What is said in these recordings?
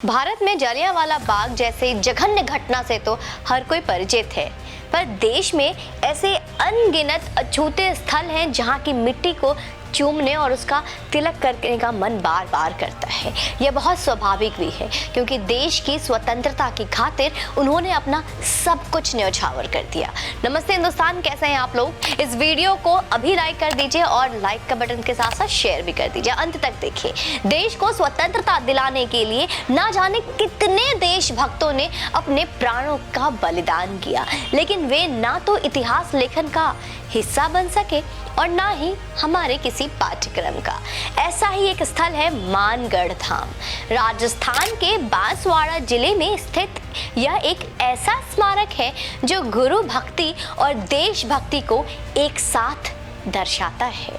भारत में जलियांवाला बाग जैसे जघन्य घटना से तो हर कोई परिचित है, पर देश में ऐसे अनगिनत अछूते स्थल हैं जहां की मिट्टी को चूमने और उसका तिलक करने का मन बार बार करता है। यह बहुत स्वाभाविक भी है क्योंकि देश की स्वतंत्रता की खातिर उन्होंने अपना सब कुछ न्यौछावर कर दिया। नमस्ते हिंदुस्तान, कैसे हैं आप लोग? इस वीडियो को अभी लाइक कर दीजिए और लाइक का बटन के साथ साथ शेयर भी कर दीजिए। अंत तक देखिए। देश को स्वतंत्रता दिलाने के लिए ना जाने कितने देशभक्तों ने अपने प्राणों का बलिदान किया, लेकिन वे ना तो इतिहास लेखन का हिस्सा बन सके और ना ही हमारे किसी पाठ्यक्रम का। ऐसा ही एक स्थल है मानगढ़ धाम। राजस्थान के बांसवाड़ा जिले में स्थित यह एक ऐसा स्मारक है जो गुरु भक्ति और देशभक्ति को एक साथ दर्शाता है।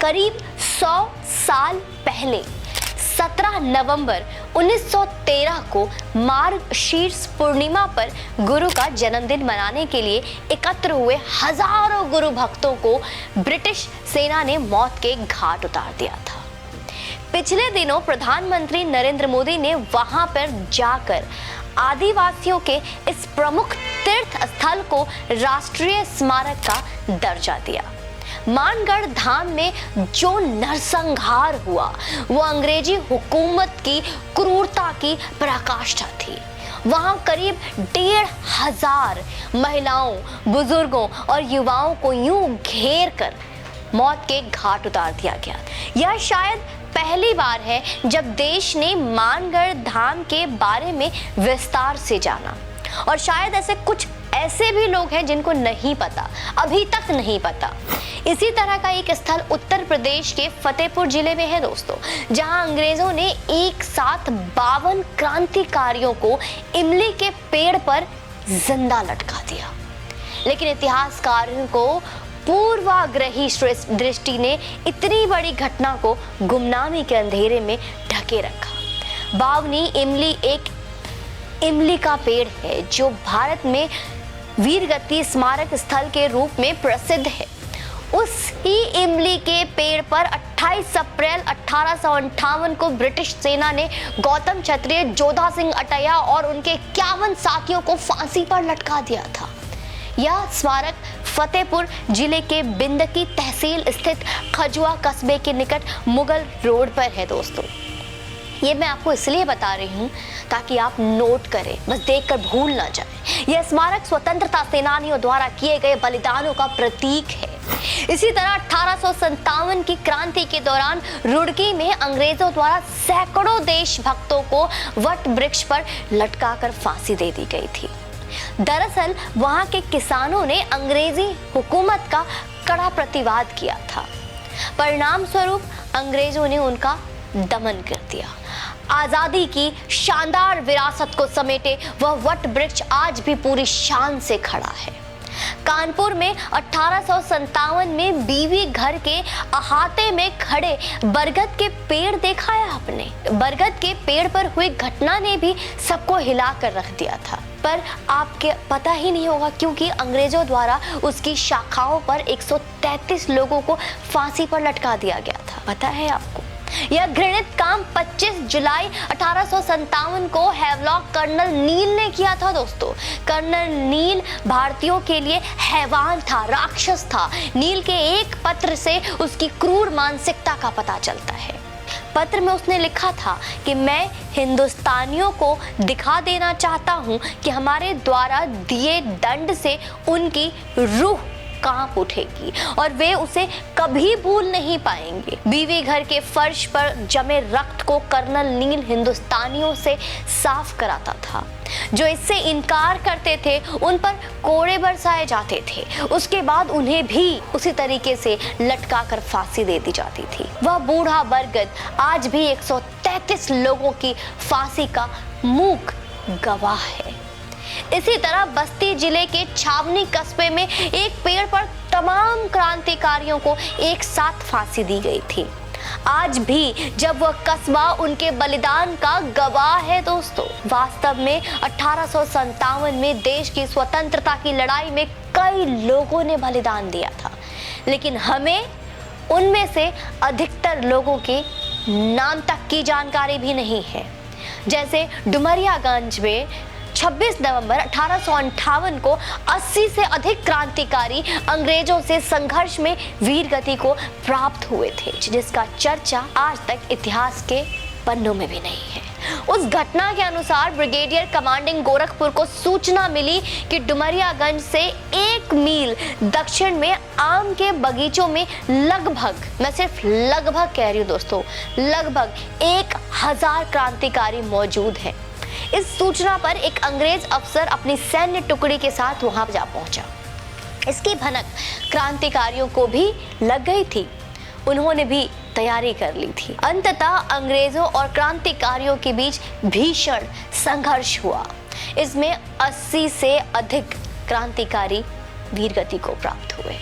करीब 100 साल पहले 17 नवंबर 1913 को मार्गशीर्ष पूर्णिमा पर गुरु का जन्मदिन मनाने के लिए एकत्र हुए हजारों गुरु भक्तों को ब्रिटिश सेना ने मौत के घाट उतार दिया था। पिछले दिनों प्रधानमंत्री नरेंद्र मोदी ने वहां पर जाकर आदिवासियों के इस प्रमुख तीर्थ स्थल को राष्ट्रीय स्मारक का दर्जा दिया। मानगढ़ धाम में जो नरसंहार हुआ वो अंग्रेजी हुकूमत की क्रूरता की पराकाष्ठा थी। वहां करीब 1,500 महिलाओं, बुजुर्गों और युवाओं को यूं घेर कर मौत के घाट उतार दिया गया। यह शायद पहली बार है जब देश ने मानगढ़ धाम के बारे में विस्तार से जाना, और शायद ऐसे भी लोग हैं जिनको नहीं पता, अभी तक नहीं पता। इसी तरह का एक स्थल उत्तर प्रदेश के फतेहपुर जिले में है दोस्तों, जहां अंग्रेजों ने एक साथ 52 क्रांतिकारियों को इमली के पेड़ पर जिंदा लटका दिया। लेकिन इतिहासकारों को पूर्वाग्रही दृष्टि ने इतनी बड़ी घटना को गुमनामी के अंधेरे में ढके रखा। बावनी इमली एक इमली का पेड़ है जो भारत में वीरगति स्मारक स्थल के रूप में प्रसिद्ध है। उस ही इमली के पेड़ पर 28 अप्रैल 1858 को ब्रिटिश सेना ने गौतम क्षत्रिय, जोधा सिंह अटैया और उनके 51 साथियों को फांसी पर लटका दिया था। यह स्मारक फतेहपुर जिले के बिंदकी तहसील स्थित खजुआ कस्बे के निकट मुगल रोड पर है दोस्तों। ये मैं आपको इसलिए बता रही हूँ ताकि आप नोट करें, बस देखकर भूल ना जाएं। यह स्मारक स्वतंत्रता सेनानियों द्वारा किए गए बलिदानों का प्रतीक है। इसी तरह 1857 की क्रांति के दौरान रुड़की में अंग्रेजों द्वारा सैकड़ों देशभक्तों को वट वृक्ष पर लटकाकर फांसी दे दी गई थी। दरअसल वहां के किसानों ने अंग्रेजी हुकूमत का कड़ा प्रतिवाद किया था। परिणाम स्वरूप अंग्रेजों ने उनका दमन कर दिया। आजादी की शानदार विरासत को समेटे वह वट वृक्ष आज भी पूरी शान से खड़ा है। कानपुर में 1857 में बीवी घर के अहाते में खड़े बरगद के पेड़ देखा है आपने? बरगद के पेड़ पर हुई घटना ने भी सबको हिला कर रख दिया था, पर आपके पता ही नहीं होगा क्योंकि अंग्रेजों द्वारा उसकी शाखाओं पर 133 लोगों को फांसी पर लटका दिया गया था। पता है आपको? यह घृणित काम 25 जुलाई 1857 को हैवलॉक कर्नल नील ने किया था दोस्तों। कर्नल नील भारतीयों के लिए हैवान था, राक्षस था। नील के एक पत्र से उसकी क्रूर मानसिकता का पता चलता है। पत्र में उसने लिखा था कि मैं हिंदुस्तानियों को दिखा देना चाहता हूं कि हमारे द्वारा दिए दंड से उनकी रूह कांप उठेगी और वे उसे कभी भूल नहीं पाएंगे। बीवी घर के फर्श पर जमे रक्त को कर्नल नील हिंदुस्तानियों से साफ कराता था। जो इससे इनकार करते थे उन पर कोड़े बरसाए जाते थे। उसके बाद उन्हें भी उसी तरीके से लटका कर फांसी दे दी जाती थी। वह बूढ़ा बरगद आज भी 133 लोगों की फांसी का मूक गवाह है। इसी तरह बस्ती जिले के छावनी कस्बे में एक पेड़ पर तमाम क्रांतिकारियों को एक साथ फांसी दी गई थी। आज भी जब वह कस्बा उनके बलिदान का गवाह है दोस्तों। वास्तव में 1857 में देश की स्वतंत्रता की लड़ाई में कई लोगों ने बलिदान दिया था, लेकिन हमें उनमें से अधिकतर लोगों के नाम तक की जानकारी भी नहीं है। जैसे डुमरियागंज में 26 नवंबर 1858 को 80 से अधिक क्रांतिकारी अंग्रेजों से संघर्ष में वीर गति को प्राप्त हुए थे, जिसका चर्चा आज तक इतिहास के पन्नों में भी नहीं है। उस घटना के अनुसार ब्रिगेडियर कमांडिंग गोरखपुर को सूचना मिली कि डुमरियागंज से 1 मील दक्षिण में आम के बगीचों में लगभग, मैं सिर्फ लगभग कह रही हूँ दोस्तों, लगभग 1000 क्रांतिकारी मौजूद हैं। इस सूचना पर एक अंग्रेज अफसर अपनी सैन्य टुकड़ी के साथ वहां जा पहुंचा। इसकी भनक क्रांतिकारियों को भी लग गई थी, उन्होंने भी तैयारी कर ली थी। अंततः अंग्रेजों और क्रांतिकारियों के बीच भीषण संघर्ष हुआ। इसमें 80 से अधिक क्रांतिकारी वीरगति को प्राप्त हुए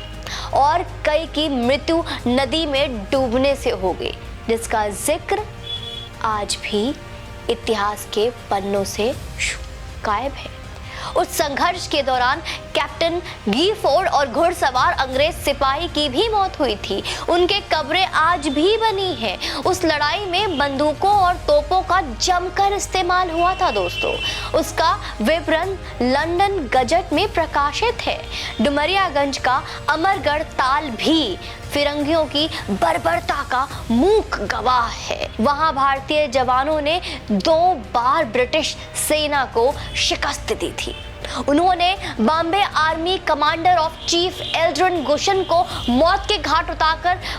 और कई की मृत्यु नदी में डूबने से हो गई, जिसका जिक्र आज भी इतिहास के पन्नों से गायब है। उस संघर्ष के दौरान कैप्टन गीफोर्ड और घुड़सवार अंग्रेज सिपाही की भी मौत हुई थी। उनके कब्रें आज भी बनी हैं। उस लड़ाई में बंदूकों और तोपों का जमकर इस्तेमाल हुआ था दोस्तों। उसका विवरण लंदन गजट में प्रकाशित है। डुमरियागंज का अमरगढ़ ताल भी फिरंगियों की बर्बरता का मूक गवाह है। वहां भारतीय जवानों ने 2 बार ब्रिटिश सेना को शिकस्त दी थी। उन्होंने Bombay army commander of chief एल्ड्रन गुशन को मौत के घाट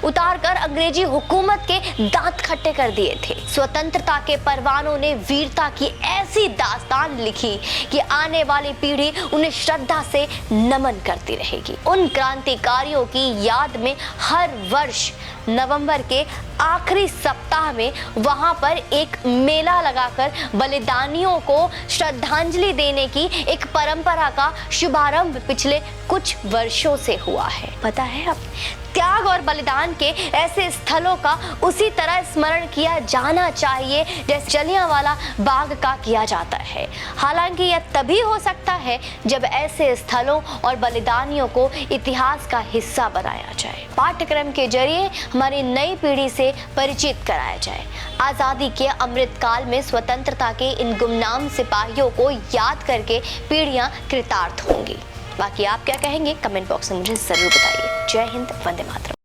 उतारकर अंग्रेजी हुकूमत के दांत खट्टे कर दिए थे। स्वतंत्रता के परवानों ने वीरता की ऐसी दास्तान लिखी कि आने वाली पीढ़ी उन्हें श्रद्धा से नमन करती रहेगी। उन क्रांतिकारियों की याद में हर वर्ष नवंबर के आखिरी सप्ताह में वहां पर एक मेला लगाकर बलिदानियों को श्रद्धांजलि देने की एक परंपरा का शुभारंभ पिछले कुछ वर्षों से हुआ है। पता है, अब त्याग और बलिदान के ऐसे स्थलों का उसी तरह स्मरण किया जाना चाहिए जैसे जलियांवाला बाग का किया जाता है। हालांकि यह तभी हो सकता है जब ऐसे स्थलों और बलिदानियों को इतिहास का हिस्सा बनाया जाए, पाठ्यक्रम के जरिए हमारी नई पीढ़ी से परिचित कराया जाए। आज़ादी के अमृत काल में स्वतंत्रता के इन गुमनाम सिपाहियों को याद करके पीढ़ियां कृतार्थ होंगी। बाकी आप क्या कहेंगे कमेंट बॉक्स में मुझे जरूर बताइए। जय हिंद, वंदे मातरम।